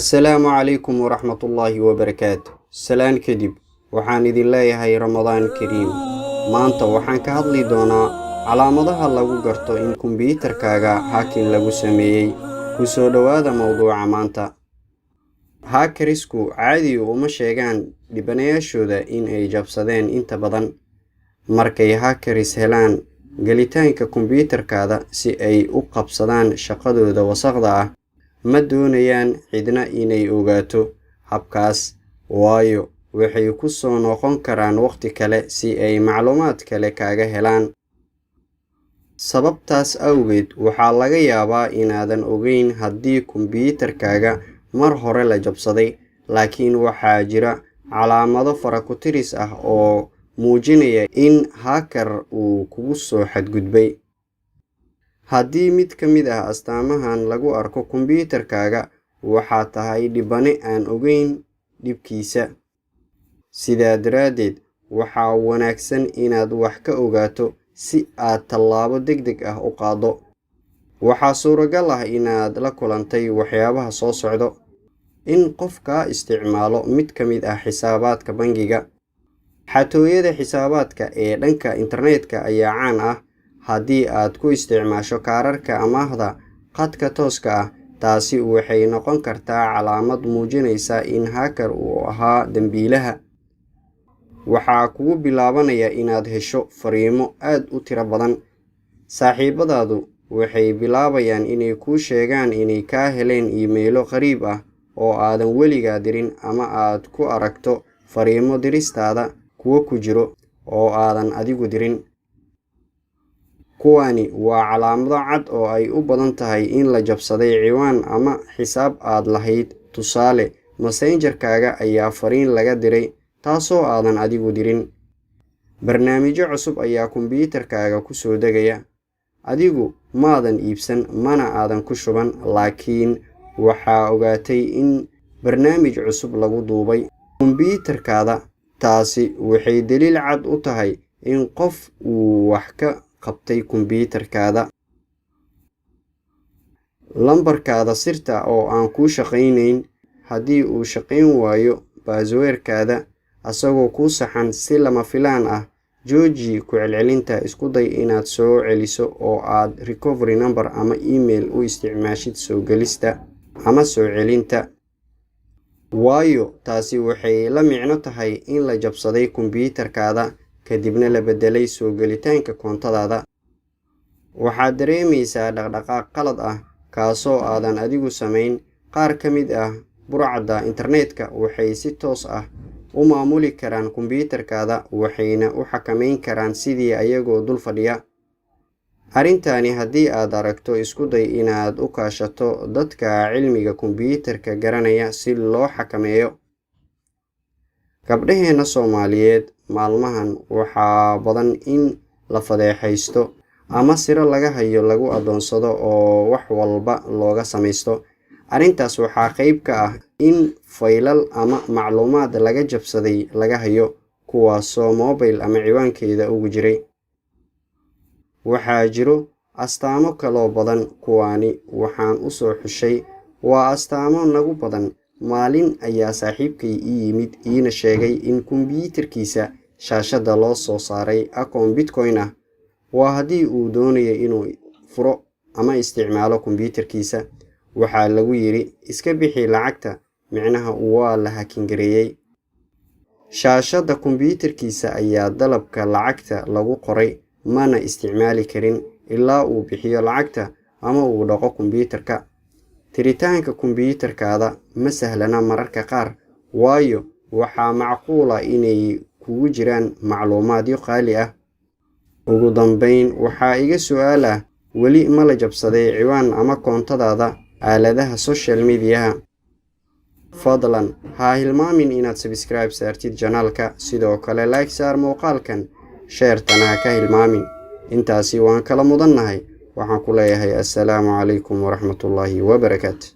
السلام عليكم ورحمة الله وبركاته. سلام كدب waxaan idin leeyahay Ramadaan Kariim. Maanta waxaan ka hadli doonaa calaamadaha lagu garto in kombiyuutarkaaga hacking lagu sameeyay. Ku soo dhawaada mowduuca maanta. Hackersku caadi uma sheegaan dhibanayaashooda in ay jabsadeen inta badan. Markay hackers helaan gelitaanka kombiyuutarkaada si ay u qabsadaan shaqadooda wasaqda ah, ma doonayaan cidna inay ogaato habkaas, waayo waxay ku soo noqon karaan waqti kale si ay macluumaad kale kaaga helaan. Sababtaas awgeed waxaa laga yaabaa inaadan ogeyn haddii kombiyuutarkaaga mar hore la jabsaday, laakiin waxaa jira calaamado faraku-tiris ah oo muujinaya in hacker uu kugu soo xadgudbay. Haddii mid ka mid ah astaamahan lagu arko kombiyuutarkaaga, waxaa tahay dhibane aan ogeyn dhibkiisa. Sidaa daraaddeed, waxaa wanaagsan inaad wax ka ogaato si aad tallaabo degdeg ah u qaado. Waxaa suuragal ah inaad la kulantay waxyaabaha soo socda: in qof ka isticmaalo mid ka mid ah xisaabaadka bangiga. Xatooyada xisaabaadka ee dhanka internetka ayaa caan ah. Haddii aad ku isticmaasho kaararka amaahda khadka tooska ah, taasi waxay noqon kartaa calaamad muujinaysa in hacker uu ahaa dambiilaha. Waxaa kugu bilaabanaya inaad hesho fariimo aad u tiro badan. Saaxiibadaadu waxay bilaabayaan inay kuu sheegaan inay ka heleen iimaylo qariib ah oo aadan weligaa dirin, ama aad ku aragto fariimo diristaada kuwa ku jiro oo aadan adigu dirin. Kuwani waa calaamado cad oo ay u badan tahay in la jabsaday ciwaan ama xisaab aad lahayd. Tusaale, Messenger-kaaga ayaa fariin laga diray taasoo aadan adigu dirin. Barnaamijyo cusub ayaa kombiyuutarkaaga ku soo degaya. Adigu maadan iibsan, mana aadan ku shuban, laakiin waxaa ogaatay in barnaamij cusub lagu duubay kombiyuutarkaada. Taasi waxay daliil cad u tahay in qof uu wax ka qabtay kombiyuutarkaada. Lambarkaada sirta oo aan ku shaqaynayn. Haddii uu shaqayn waayo password-kaada asagoo ku saxan si lama filaan ah, jooji ku celcelinta. Isku day inaad soo celiso oo aad recovery number ama email u isticmaashid soo gelista ama soo celinta, waayo taasi waxay la micno tahay in la jabsaday kombiyuutarkaada kadibna la bedelay soo gelitaanka koontadaada. Waxaad dareemaysaa dhaqdhaqaaq qalad ah kaasoo aadan adigu samayn. Qaar ka mid ah burcadda internetka waxay si toos ah u maamuli karaan kombiyuutarkaada, waxayna u xakameyn karaan sidii ayagoo dul fadhiya. Arrintani haddii aad aragto, isku day inaad u kaashato dadka cilmiga kombiyuutarka garanaya si loo xakameeyo. Gabdhaheena Soomaaliyeed maalmahan waxaa badan in la fadeexaysto ama siro laga hayo lagu adoonsado oo wax walba looga samaysto. Arrintaas waxaa qayb ka ah in faylal ama macluumaad laga jabsaday laga hayo, kuwaasoo mobile ama ciwaankeeda ugu jiray. Waxaa jiro astaamo kaloo badan. Kuwani waxaan u soo xushay waa astaamo nagu badan. Maalin ayaa saaxiibkay ii yimid iina sheegay in kombiyuutarkiisa shaashadda loo soo saaray akoon Bitcoin ah. Waa haddii uu doonayo inuu furo ama isticmaalo kombiyuutarkiisa. Waxaa lagu yiri iska bixi lacagta, micnaha waa la hacking gareeyay. Shaashadda kombiyuutarkiisa ayaa dalabka lacagta lagu qoray, mana isticmaali karin ilaa uu bixiyo lacagta ama uu dhaqo kombiyuutarka. Tiritaanka kombiyuutarkaada ma sahlana mararka qaar, waayo waxaa macquul ah inay kugu jiraan macluumaadyo qaali ah. Ugu dambeyn, waxaa iga su'aal ah, weli ma la jabsaday ciwaan ama koontadaada aaladaha social media? Fadlan ha hilmaamin inaad subscribe saartid channelka, sidoo kale like saar muuqaalkan, share-tana ha ka hilmaamin. Intaasi waan kala mudannahay. Waxaan ku leeyahay assalaamu calaykum waraxmatullaahi wabarakaatu.